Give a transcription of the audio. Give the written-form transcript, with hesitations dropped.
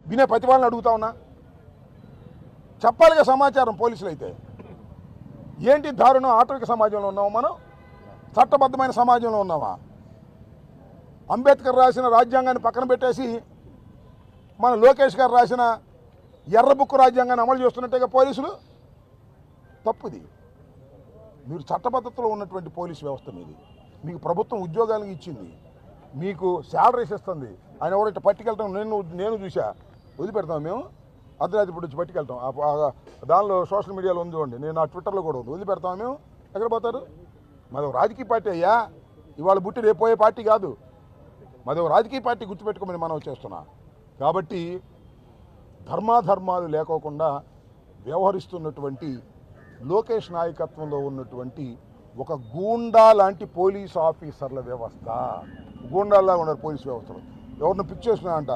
వినే ప్రతి వాళ్ళని అడుగుతా ఉన్నా. చెప్పాలిగా సమాచారం పోలీసులు అయితే. ఏంటి దారుణం? ఆటవిక సమాజంలో ఉన్నామా మనం? చట్టబద్ధమైన సమాజంలో ఉన్నామా? అంబేద్కర్ రాసిన రాజ్యాంగాన్ని పక్కన పెట్టేసి మన లోకేష్ గారు రాసిన ఎర్ర బుక్కు రాజ్యాంగాన్ని అమలు చేస్తున్నట్టుగా పోలీసులు. తప్పుది. మీరు చట్టబద్ధతలో ఉన్నటువంటి పోలీసు వ్యవస్థ మీది. మీకు ప్రభుత్వం ఉద్యోగాలకు ఇచ్చింది, మీకు శాలరీస్ ఇస్తుంది. ఆయన ఎవరైతే పట్టుకెళ్తాం నేను చూసా. వదిలిపెడతాం మేము అర్ధరాత్రి ఇప్పుడు వచ్చి పట్టుకెళ్తాం. దానిలో సోషల్ మీడియాలో ఉంది చూడండి, నేను నా ట్విట్టర్లో కూడా ఉంది. వదిలిపెడతాం మేము. ఎక్కడ పోతారు? మాది ఒక రాజకీయ పార్టీ అయ్యా. ఇవాళ బుట్టి రేపు పోయే పార్టీ కాదు. మాది ఒక రాజకీయ పార్టీ, గుర్తుపెట్టుకోమని మనం చేస్తున్నా. కాబట్టి ధర్మాధర్మాలు లేకోకుండా వ్యవహరిస్తున్నటువంటి లోకేష్ నాయకత్వంలో ఉన్నటువంటి ఒక గూండా లాంటి పోలీస్ ఆఫీసర్ల వ్యవస్థ. గూండాల్లా ఉన్నారు పోలీస్ వ్యవస్థలు. ఎవరిని పిక్ చేస్తున్నా అంట